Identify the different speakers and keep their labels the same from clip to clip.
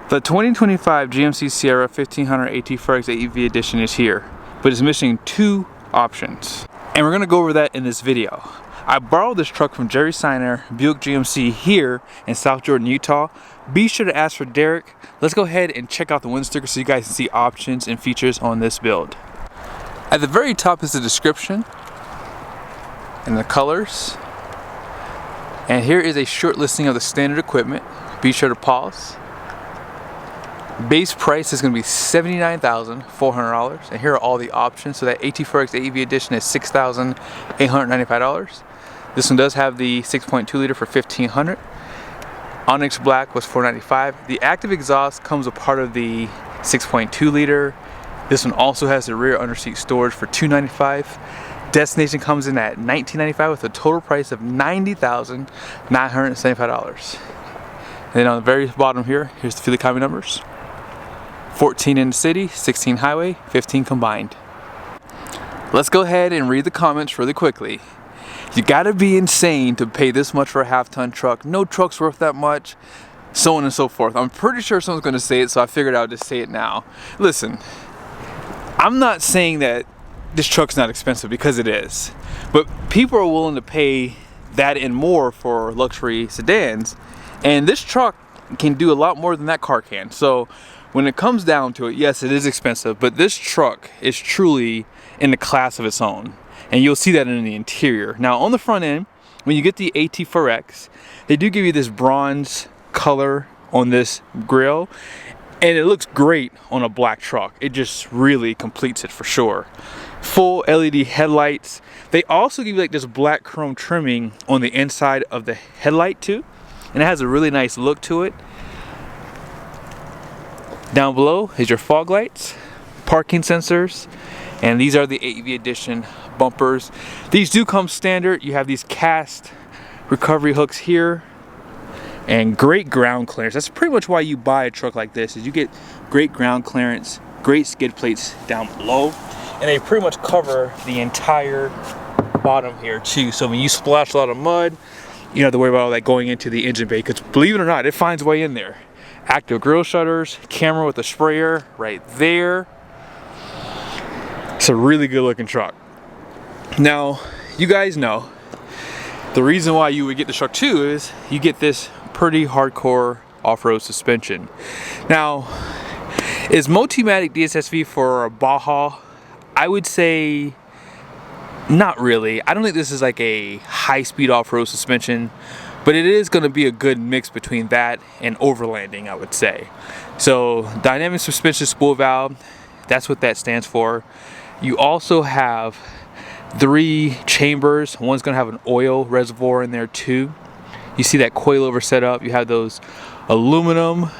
Speaker 1: The 2025 GMC Sierra 1500 AT4X AEV edition is here, but it's missing two options. And we're gonna go over that in this video. I borrowed this truck from Jerry Seiner, Buick GMC here in South Jordan, Utah. Be sure to ask for Derek. Let's go ahead and check out the window sticker so you guys can see options and features on this build. At the very top is the description and the colors. And here is a short listing of the standard equipment. Be sure to pause. Base price is going to be $79,400, and here are all the options. So that AT4X AEV edition is $6,895. This one does have the 6.2 liter for $1,500. Onyx Black was $495. The active exhaust comes a part of the 6.2 liter. This one also has the rear underseat storage for $295. Destination comes in at $1,995 with a total price of $90,975. And then on the very bottom here, here's the fuel economy numbers. 14 in the city, 16 highway, 15 combined. Let's go ahead and read the comments really quickly. You gotta be insane to pay this much for a half-ton truck. No truck's worth that much, so on and so forth. I'm pretty sure someone's gonna say it, so I figured I'll just say it now. Listen, I'm not saying that this truck's not expensive, because it is. But people are willing to pay that and more for luxury sedans, and this truck can do a lot more than that car can. So when it comes down to it, yes, it is expensive, but this truck is truly in the class of its own. And you'll see that in the interior. Now on the front end, when you get the AT4X, they do give you this bronze color on this grille, and it looks great on a black truck. It just really completes it for sure. Full LED headlights. They also give you like this black chrome trimming on the inside of the headlight too, and it has a really nice look to it. Down below is your fog lights, parking sensors, and these are the AEV edition bumpers. These do come standard. You have these cast recovery hooks here and great ground clearance. That's pretty much why you buy a truck like this, is you get great ground clearance, great skid plates down below, and they pretty much cover the entire bottom here too. So when you splash a lot of mud, you don't have to worry about all that going into the engine bay, because believe it or not, it finds a way in there. Active grille shutters, camera with a sprayer right there. It's a really good looking truck. Now, you guys know the reason why you would get the truck too is you get this pretty hardcore off-road suspension. Now, is Multimatic DSSV for a Baja? I would say not really. I don't think this is like a high-speed off-road suspension, but it is going to be a good mix between that and overlanding, I would say. So dynamic suspension spool valve, that's what that stands for. You also have 3 chambers. One's going to have an oil reservoir in there too. You see that coilover setup. You have those aluminum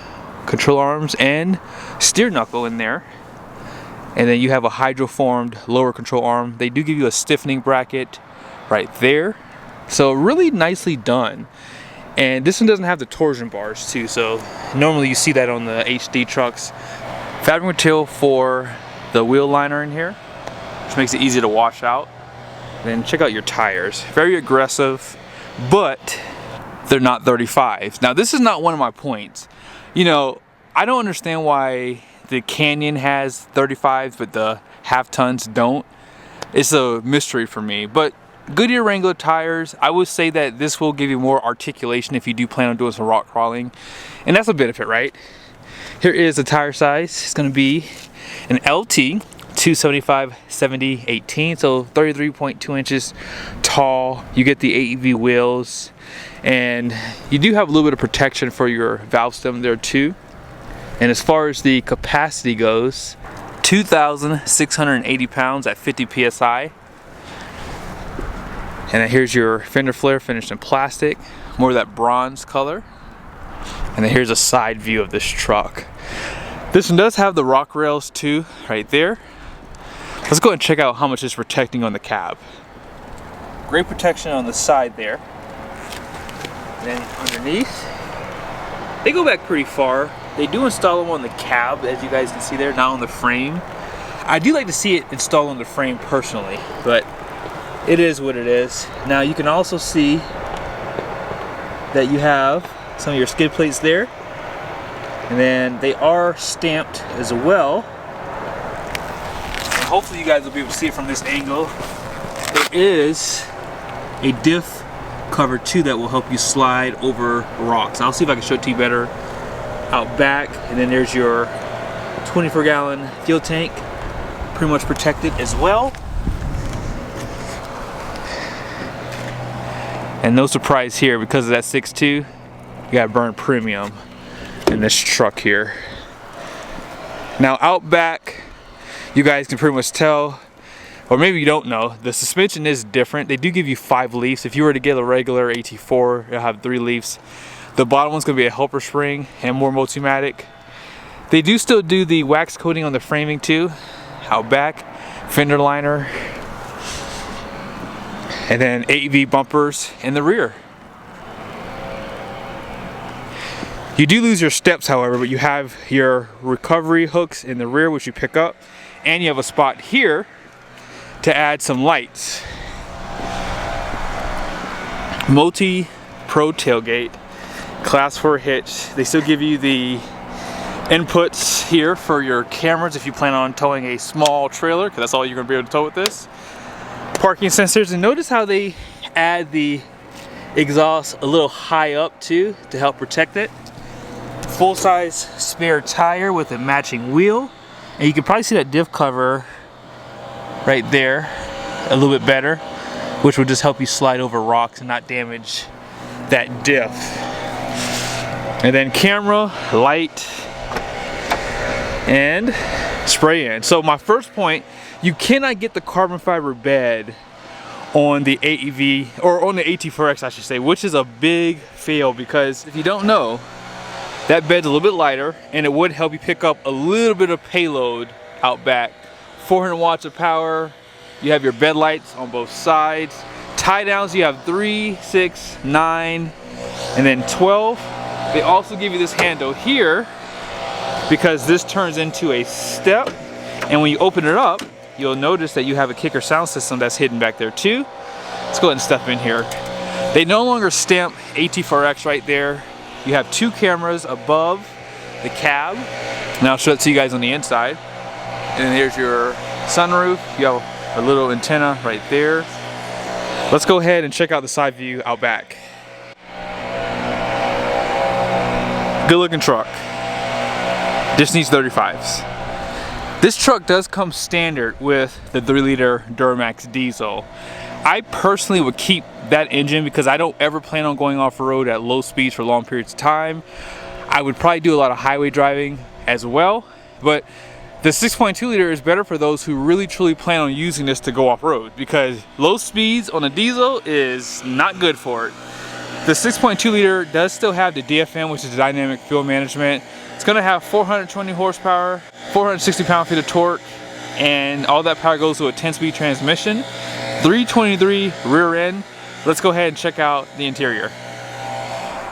Speaker 1: control arms and steer knuckle in there. And then you have a hydroformed lower control arm. They do give you a stiffening bracket right there. So really nicely done. And this one doesn't have the torsion bars too, so normally you see that on the HD trucks. Fabric material for the wheel liner in here, which makes it easy to wash out. Then check out your tires. Very aggressive, but they're not 35s. Now this is not one of my points. You know, I don't understand why the Canyon has 35s but the half tons don't. It's a mystery for me. But Goodyear Wrangler tires, I would say that this will give you more articulation if you do plan on doing some rock crawling, and that's a benefit, right? Here is the tire size. It's going to be an LT 275/70/18, so 33.2 inches tall. You get the AEV wheels, and you do have a little bit of protection for your valve stem there too. And as far as the capacity goes, 2,680 pounds at 50 psi. And then here's your fender flare finished in plastic, more of that bronze color. And then here's a side view of this truck. This one does have the rock rails too, right there. Let's go ahead and check out how much it's protecting on the cab. Great protection on the side there. And then underneath, they go back pretty far. They do install them on the cab, as you guys can see there, not on the frame. I do like to see it installed on the frame personally, but it is what it is. Now you can also see that you have some of your skid plates there. And then they are stamped as well. And hopefully you guys will be able to see it from this angle. There is a diff cover too that will help you slide over rocks. I'll see if I can show it to you better out back. And then there's your 24-gallon fuel tank, pretty much protected as well. And no surprise here, because of that 6.2, you got burn premium in this truck here. Now out back, you guys can pretty much tell, or maybe you don't know, the suspension is different. They do give you 5 leaves. If you were to get a regular AT4, it'll have 3 leaves. The bottom one's gonna be a helper spring and more Multimatic. They do still do the wax coating on the framing too, out back, fender liner, and then AEV bumpers in the rear. You do lose your steps, however, but you have your recovery hooks in the rear, which you pick up, and you have a spot here to add some lights. Multi-Pro tailgate, Class 4 hitch. They still give you the inputs here for your cameras if you plan on towing a small trailer, because that's all you're going to be able to tow with this. Parking sensors, and notice how they add the exhaust a little high up too to help protect it. Full-size spare tire with a matching wheel, and you can probably see that diff cover right there a little bit better, which will just help you slide over rocks and not damage that diff. And then camera, light, and spray in. So my first point, you cannot get the carbon fiber bed on the AEV, or on the AT4X I should say, which is a big fail, because if you don't know, that bed's a little bit lighter and it would help you pick up a little bit of payload out back. 400 watts of power, you have your bed lights on both sides. Tie downs, you have 3, 6, 9, and then 12. They also give you this handle here because this turns into a step, and when you open it up, you'll notice that you have a kicker sound system that's hidden back there too. Let's go ahead and step in here. They no longer stamp AT4X right there. You have 2 cameras above the cab. Now I'll show it to you guys on the inside. And then here's your sunroof. You have a little antenna right there. Let's go ahead and check out the side view out back. Good looking truck. Just needs 35s. This truck does come standard with the 3-liter Duramax diesel. I personally would keep that engine because I don't ever plan on going off-road at low speeds for long periods of time. I would probably do a lot of highway driving as well, but the 6.2 liter is better for those who really truly plan on using this to go off-road, because low speeds on a diesel is not good for it. The 6.2 liter does still have the DFM, which is dynamic fuel management. It's going to have 420 horsepower, 460 pound-feet of torque, and all that power goes to a 10-speed transmission, 323 rear end. Let's go ahead and check out the interior.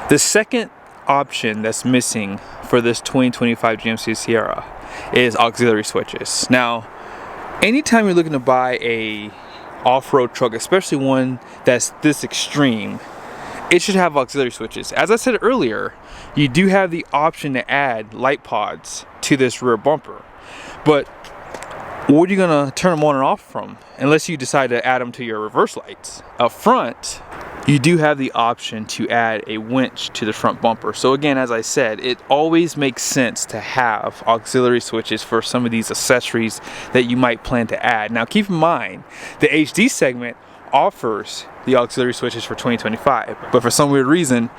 Speaker 1: The second option that's missing for this 2025 GMC Sierra is auxiliary switches. Now, anytime you're looking to buy a off-road truck, especially one that's this extreme, it should have auxiliary switches. As I said earlier, you do have the option to add light pods to this rear bumper, but what are you gonna turn them on and off from unless you decide to add them to your reverse lights? Up front, you do have the option to add a winch to the front bumper. So again, as I said, it always makes sense to have auxiliary switches for some of these accessories that you might plan to add. Now keep in mind, the HD segment offers the auxiliary switches for 2025, but for some weird reason,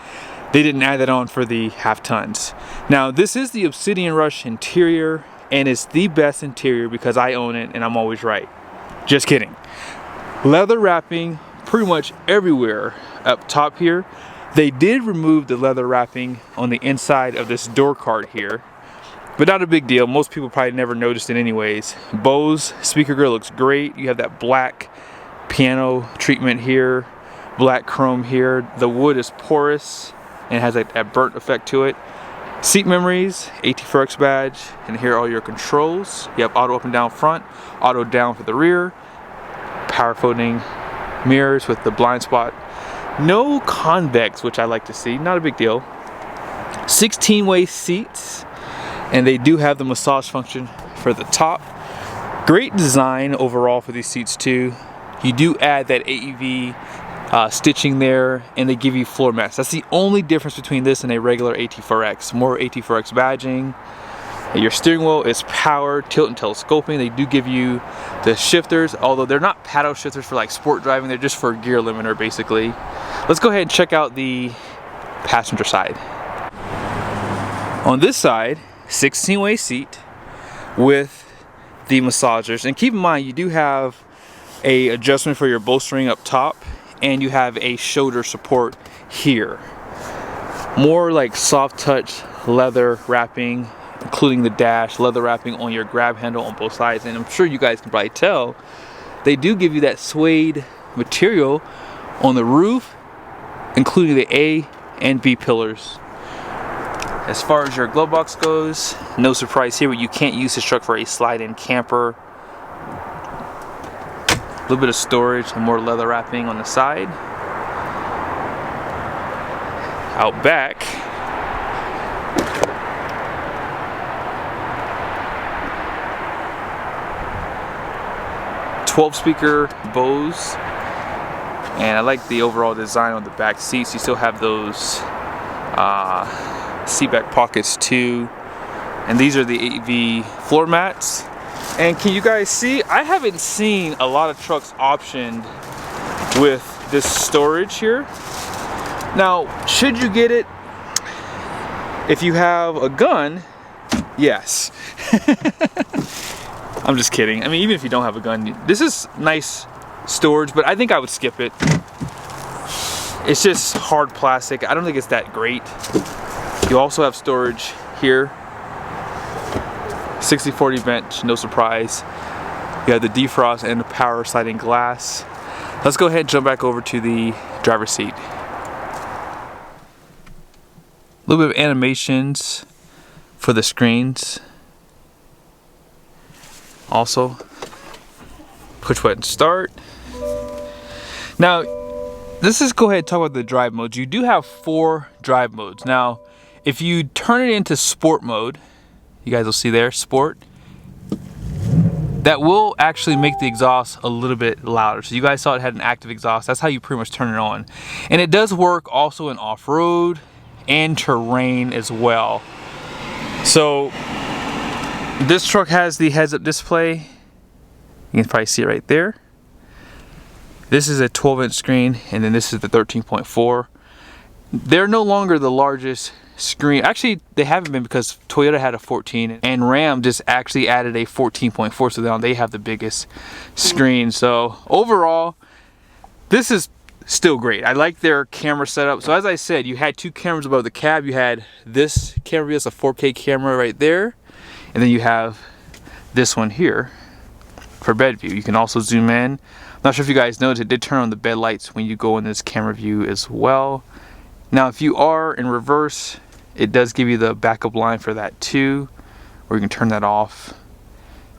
Speaker 1: they didn't add that on for the half tons. Now this is the Obsidian Rush interior, and it's the best interior because I own it and I'm always right. Just kidding. Leather wrapping pretty much everywhere up top here. They did remove the leather wrapping on the inside of this door card here, but not a big deal. Most people probably never noticed it anyways. Bose speaker grill looks great. You have that black piano treatment here, black chrome here. The wood is porous and has a burnt effect to it. Seat memories, AT4X badge, and here are all your controls. You have auto up and down front, auto down for the rear, power folding mirrors with the blind spot. No convex, which I like to see, not a big deal. 16-way seats, and they do have the massage function for the top. Great design overall for these seats too. You do add that AEV stitching there, and they give you floor mats. That's the only difference between this and a regular AT4X. More AT4X badging. Your steering wheel is power, tilt and telescoping. They do give you the shifters, although they're not paddle shifters for like sport driving. They're just for gear limiter basically. Let's go ahead and check out the passenger side. On this side, 16-way seat with the massagers. And keep in mind, you do have a adjustment for your bolstering up top, and you have a shoulder support here. More like soft touch leather wrapping, including the dash, leather wrapping on your grab handle on both sides. And I'm sure you guys can probably tell, they do give you that suede material on the roof, including the A and B pillars. As far as your glove box goes, no surprise here, but you can't use this truck for a slide-in camper. A little bit of storage and more leather wrapping on the side. Out back, "12-speaker Bose," and I like the overall design on the back seats. You still have those seat back pockets too, and these are the AEV floor mats. And can you guys see, I haven't seen a lot of trucks optioned with this storage here. Now, should you get it if you have a gun? Yes. I'm just kidding. I mean, even if you don't have a gun, this is nice storage, but I think I would skip it. It's just hard plastic. I don't think it's that great. You also have storage here. 60/40 bench, no surprise. You have the defrost and the power sliding glass. Let's go ahead and jump back over to the driver's seat. A little bit of animations for the screens. Also, push button start. Now, let's just go ahead and talk about the drive modes. You do have 4 drive modes. Now, if you turn it into sport mode, you guys will see there, sport, that will actually make the exhaust a little bit louder. So you guys saw it had an active exhaust. That's how you pretty much turn it on. And it does work also in off-road and terrain as well. So this truck has the heads-up display. You can probably see it right there. This is a 12-inch screen, and then this is the 13.4. They're no longer the largest screen. Actually, they haven't been, because Toyota had a 14 and Ram just actually added a 14.4, so now they have the biggest screen. So overall, this is still great. I like their camera setup. So as I said, you had 2 cameras above the cab. You had this camera view, it's a 4K camera right there, and then you have this one here for bed view. You can also zoom in. I'm not sure if you guys noticed, it did turn on the bed lights when you go in this camera view as well. Now, if you are in reverse, it does give you the backup line for that too, or you can turn that off.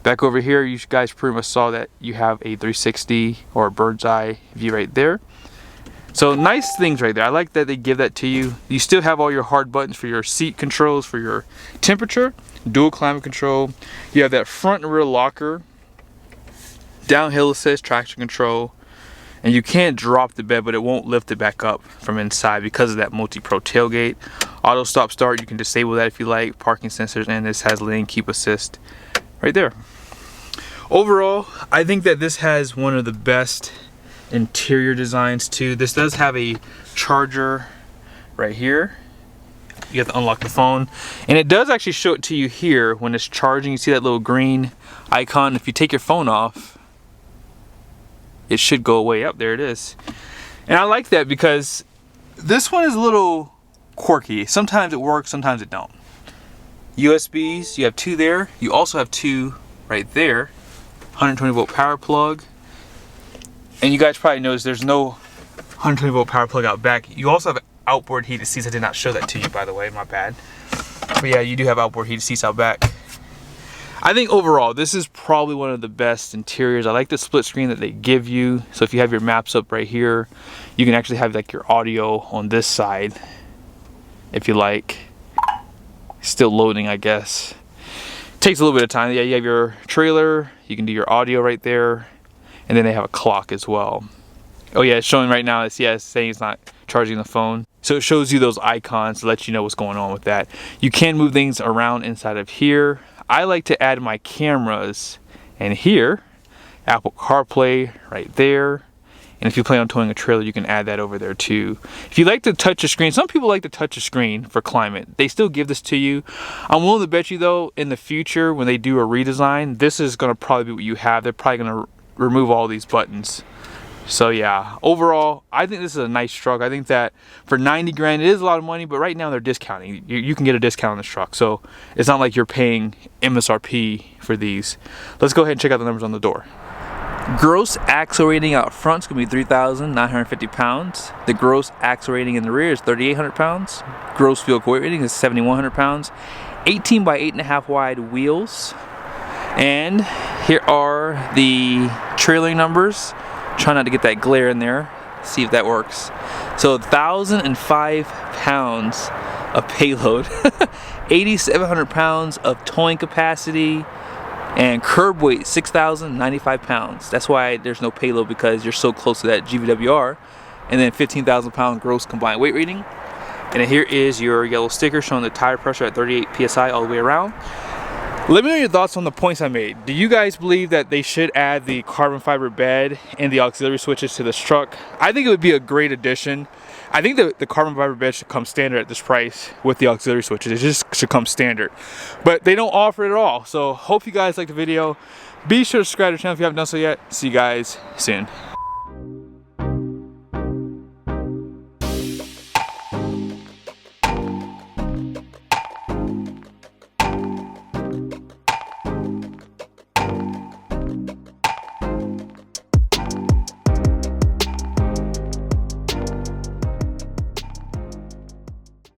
Speaker 1: Back over here, you guys pretty much saw that you have a 360 or a bird's eye view right there. So nice things right there. I like that they give that to you. You still have all your hard buttons for your seat controls, for your temperature, dual climate control. You have that front and rear locker, downhill assist, traction control, and you can't drop the bed, but it won't lift it back up from inside because of that multi-pro tailgate. Auto stop start, you can disable that if you like. Parking sensors, and this has lane keep assist right there. Overall, I think that this has one of the best interior designs too. This does have a charger right here. You have to unlock the phone, and it does actually show it to you here when it's charging. You see that little green icon. If you take your phone off, it should go away. Up there it is. And I like that because this one is a little quirky. Sometimes it works, sometimes it don't. USBs, you have 2 there. You also have 2 right there. 120 volt power plug. And you guys probably noticed there's no 120 volt power plug out back. You also have outboard heated seats. I did not show that to you, by the way, my bad. But yeah, you do have outboard heated seats out back. I think overall, this is probably one of the best interiors. I like the split screen that they give you. So if you have your maps up right here, you can actually have like your audio on this side, if you like. Still loading, I guess. Takes a little bit of time. Yeah, you have your trailer, you can do your audio right there, and then they have a clock as well. Oh yeah, it's showing right now, it's saying it's not charging the phone. So it shows you those icons to let you know what's going on with that. You can move things around inside of here. I like to add my cameras, and here, Apple CarPlay right there. And if you plan on towing a trailer, you can add that over there too. If you like to touch a screen, some people like to touch a screen for climate. They still give this to you. I'm willing to bet you though, in the future, when they do a redesign, this is gonna probably be what you have. They're probably gonna remove all these buttons. So yeah, overall, I think this is a nice truck. I think that for 90 grand, it is a lot of money, but right now they're discounting. You can get a discount on this truck. So it's not like you're paying MSRP for these. Let's go ahead and check out the numbers on the door. Gross axle rating out front is going to be 3,950 pounds. The gross axle rating in the rear is 3,800 pounds. Gross vehicle weight rating is 7,100 pounds. 18 by 8.5 wide wheels. And here are the trailer numbers. Try not to get that glare in there. See if that works. So 1,005 pounds of payload. 8,700 pounds of towing capacity. And curb weight, 6,095 pounds. That's why there's no payload, because you're so close to that GVWR. And then 15,000 pound gross combined weight rating. And then here is your yellow sticker showing the tire pressure at 38 PSI all the way around. Let me know your thoughts on the points I made. Do you guys believe that they should add the carbon fiber bed and the auxiliary switches to this truck? I think it would be a great addition. I think the carbon fiber bed should come standard at this price with the auxiliary switches. It just should come standard. But they don't offer it at all. So hope you guys liked the video. Be sure to subscribe to the channel if you haven't done so yet. See you guys soon.